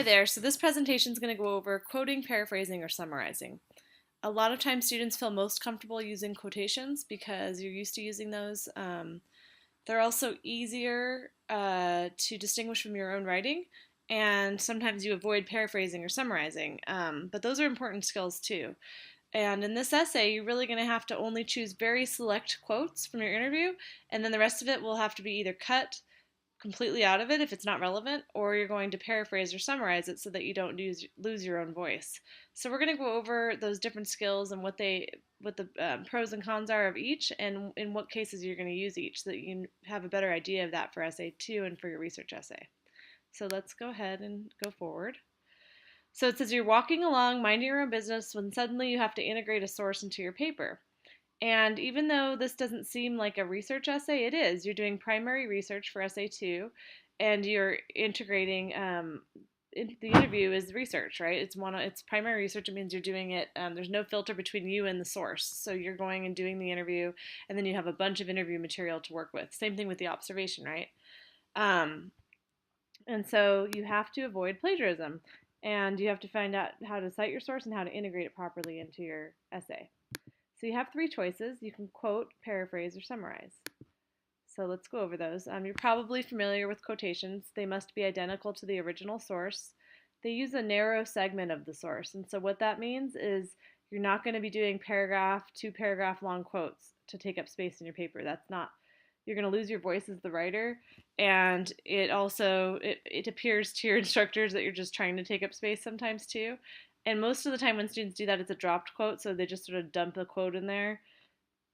there. So this presentation is going to go over quoting, paraphrasing, or summarizing. A lot of times students feel most comfortable using quotations because you're used to using those. They're also easier to distinguish from your own writing, and sometimes you avoid paraphrasing or summarizing, but those are important skills too. And in this essay, you're really going to have to only choose very select quotes from your interview, and then the rest of it will have to be either cut completely out of it if it's not relevant, or you're going to paraphrase or summarize it so that you don't lose your own voice. So we're going to go over those different skills and what the pros and cons are of each, and in what cases you're going to use each, so that you can have a better idea of that for essay 2 and for your research essay. So let's go ahead and go forward. So it says you're walking along, minding your own business, when suddenly you have to integrate a source into your paper. And even though this doesn't seem like a research essay, it is. You're doing primary research for essay 2, and you're integrating. The interview is research, right? It's primary research. It means you're doing it. There's no filter between you and the source. So you're going and doing the interview, and then you have a bunch of interview material to work with. Same thing with the observation, right? Um, and so you have to avoid plagiarism, and you have to find out how to cite your source and how to integrate it properly into your essay. So you have three choices. You can quote, paraphrase, or summarize. So let's go over those. You're probably familiar with quotations. They must be identical to the original source. They use a narrow segment of the source. And so what that means is you're not going to be doing paragraph, 2 paragraph long quotes to take up space in your paper. That's not, you're going to lose your voice as the writer. And it also, it appears to your instructors that you're just trying to take up space sometimes too. And most of the time when students do that, it's a dropped quote, so they just sort of dump a quote in there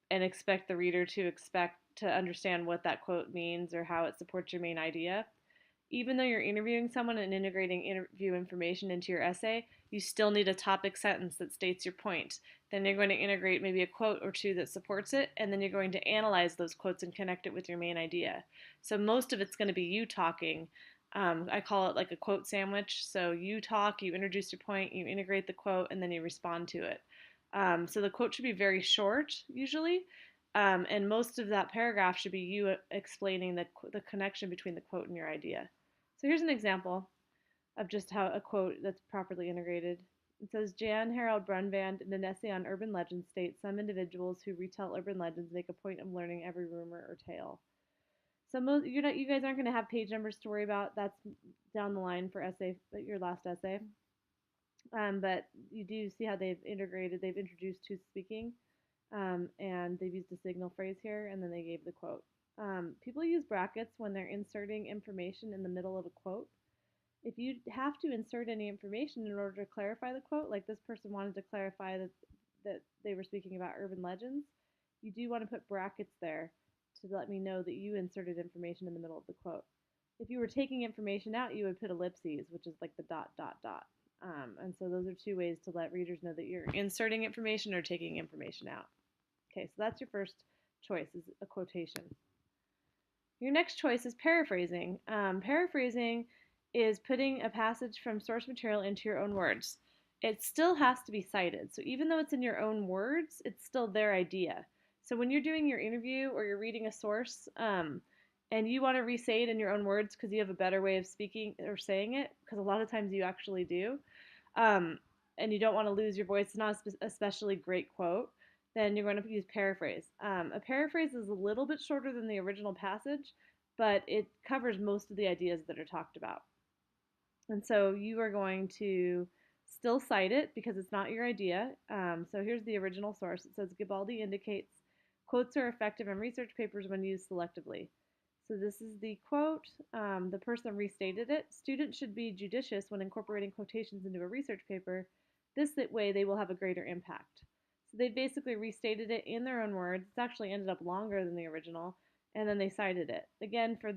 and expect the reader to understand what that quote means or how it supports your main idea. Even though you're interviewing someone and integrating interview information into your essay, you still need a topic sentence that states your point. Then you're going to integrate maybe a quote or two that supports it, and then you're going to analyze those quotes and connect it with your main idea. So most of it's going to be you talking. I call it like a quote sandwich. So you talk, you introduce your point, you integrate the quote, and then you respond to it. So the quote should be very short, usually, and most of that paragraph should be you explaining the connection between the quote and your idea. So here's an example of just how a quote that's properly integrated. It says, Jan Harold Brunvand, in an essay on urban legends, states some individuals who retell urban legends make a point of learning every rumor or tale. So you guys aren't going to have page numbers to worry about. That's down the line for your last essay. But you do see how they've introduced who's speaking, and they've used a signal phrase here, and then they gave the quote. People use brackets when they're inserting information in the middle of a quote. If you have to insert any information in order to clarify the quote, like this person wanted to clarify that they were speaking about urban legends, you do want to put brackets there to let me know that you inserted information in the middle of the quote. If you were taking information out, you would put ellipses, which is like the dot, dot, dot. And so those are two ways to let readers know that you're inserting information or taking information out. Okay, so that's your first choice, is a quotation. Your next choice is paraphrasing. Paraphrasing is putting a passage from source material into your own words. It still has to be cited. So even though it's in your own words, it's still their idea. So when you're doing your interview or you're reading a source, and you want to re-say it in your own words because you have a better way of speaking or saying it, because a lot of times you actually do, and you don't want to lose your voice, it's not a especially great quote, then you're going to use paraphrase. A paraphrase is a little bit shorter than the original passage, but it covers most of the ideas that are talked about. And so you are going to still cite it because it's not your idea. So here's the original source. It says Gibaldi indicates quotes are effective in research papers when used selectively. So this is the quote. The person restated it. Students should be judicious when incorporating quotations into a research paper. This way they will have a greater impact. So they basically restated it in their own words. It's actually ended up longer than the original, and then they cited it. Again, for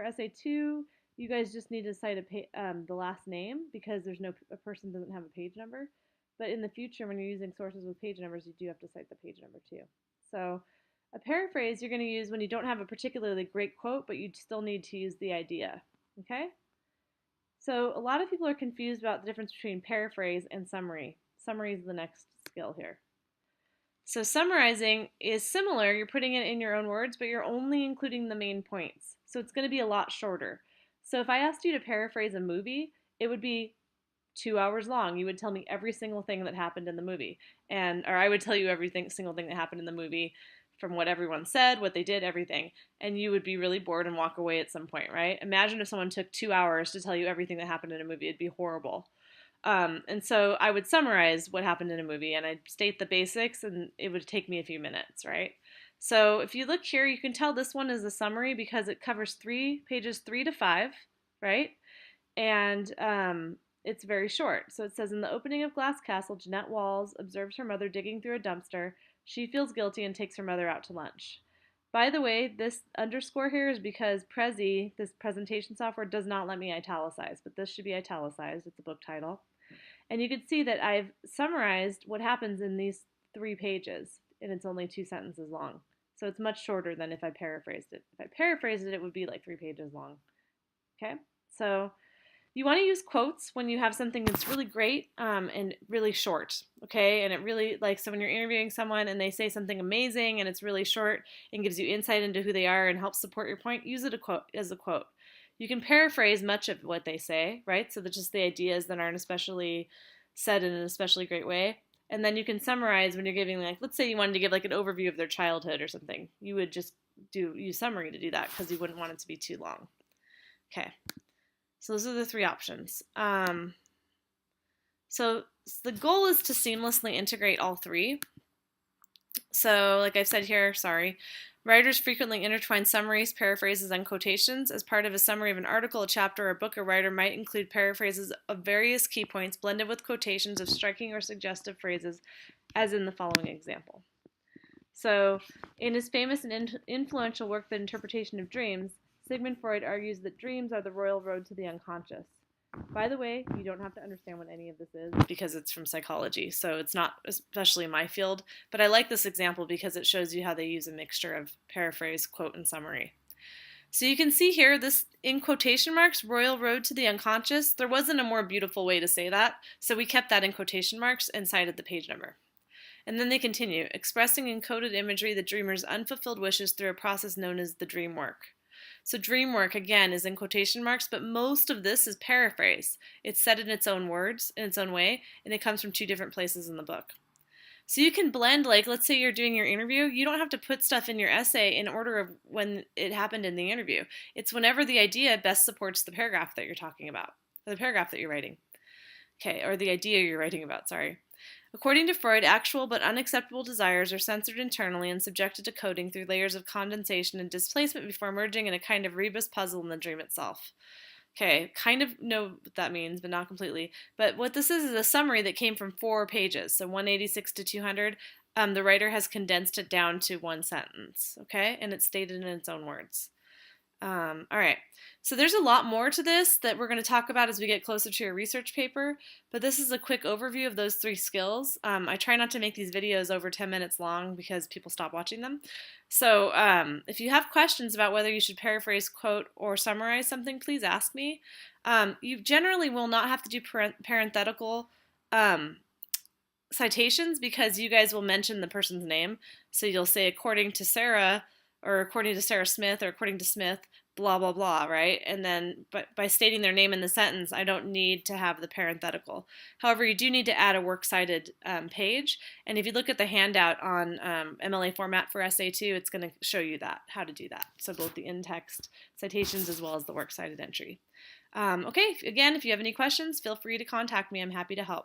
essay 2, you guys just need to cite the last name because a person doesn't have a page number. But in the future, when you're using sources with page numbers, you do have to cite the page number too. So a paraphrase you're going to use when you don't have a particularly great quote, but you still need to use the idea. Okay? So a lot of people are confused about the difference between paraphrase and summary. Summary is the next skill here. So summarizing is similar. You're putting it in your own words, but you're only including the main points. So it's going to be a lot shorter. So if I asked you to paraphrase a movie, it would be 2 hours long. You would tell me every single thing that happened in the movie. Or I would tell you single thing that happened in the movie from what everyone said, what they did, everything. And you would be really bored and walk away at some point, right? Imagine if someone took 2 hours to tell you everything that happened in a movie. It'd be horrible. And so I would summarize what happened in a movie and I'd state the basics and it would take me a few minutes, right? So if you look here, you can tell this one is a summary because it covers pages 3 to 5, right? And it's very short. So it says, in the opening of Glass Castle, Jeanette Walls observes her mother digging through a dumpster. She feels guilty and takes her mother out to lunch. By the way, this underscore here is because Prezi, this presentation software, does not let me italicize, but this should be italicized. It's a book title. And you can see that I've summarized what happens in these 3 pages, and it's only 2 sentences long. So it's much shorter than if I paraphrased it. If I paraphrased it, it would be like 3 pages long. Okay? So you want to use quotes when you have something that's really great and really short, okay? And it really, so when you're interviewing someone and they say something amazing and it's really short and gives you insight into who they are and helps support your point, use it as a quote. You can paraphrase much of what they say, right? So that's just the ideas that aren't especially said in an especially great way. And then you can summarize when you're giving, let's say you wanted to give an overview of their childhood or something. You would just use summary to do that because you wouldn't want it to be too long. Okay. So those are the 3 options. So the goal is to seamlessly integrate all 3. So like I've said here, writers frequently intertwine summaries, paraphrases, and quotations. As part of a summary of an article, a chapter, or a book, a writer might include paraphrases of various key points blended with quotations of striking or suggestive phrases, as in the following example. So in his famous and influential work, The Interpretation of Dreams, Sigmund Freud argues that dreams are the royal road to the unconscious. By the way, you don't have to understand what any of this is because it's from psychology, so it's not especially my field, but I like this example because it shows you how they use a mixture of paraphrase, quote, and summary. So you can see here, this in quotation marks, royal road to the unconscious. There wasn't a more beautiful way to say that, so we kept that in quotation marks and cited the page number. And then they continue, expressing in coded imagery the dreamer's unfulfilled wishes through a process known as the dream work. So dream work, again, is in quotation marks, but most of this is paraphrase. It's said in its own words, in its own way, and it comes from 2 different places in the book. So you can blend, let's say you're doing your interview, you don't have to put stuff in your essay in order of when it happened in the interview. It's whenever the idea best supports the paragraph that you're talking about, or the paragraph that you're writing. Okay, or the idea you're writing about, sorry. According to Freud, actual but unacceptable desires are censored internally and subjected to coding through layers of condensation and displacement before merging in a kind of rebus puzzle in the dream itself. Okay, kind of know what that means, but not completely. But what this is a summary that came from 4 pages, so 186 to 200. The writer has condensed it down to 1 sentence, okay? And it's stated in its own words. All right, so there's a lot more to this that we're going to talk about as we get closer to your research paper, but this is a quick overview of those 3 skills. I try not to make these videos over 10 minutes long because people stop watching them. So if you have questions about whether you should paraphrase, quote, or summarize something, please ask me. You generally will not have to do parenthetical citations because you guys will mention the person's name. So you'll say, according to Sarah, or according to Sarah Smith, or according to Smith, blah, blah, blah, right? And then by stating their name in the sentence, I don't need to have the parenthetical. However, you do need to add a works cited page. And if you look at the handout on MLA format for SA2, it's going to show you how to do that. So both the in-text citations as well as the works cited entry. Okay, again, if you have any questions, feel free to contact me. I'm happy to help.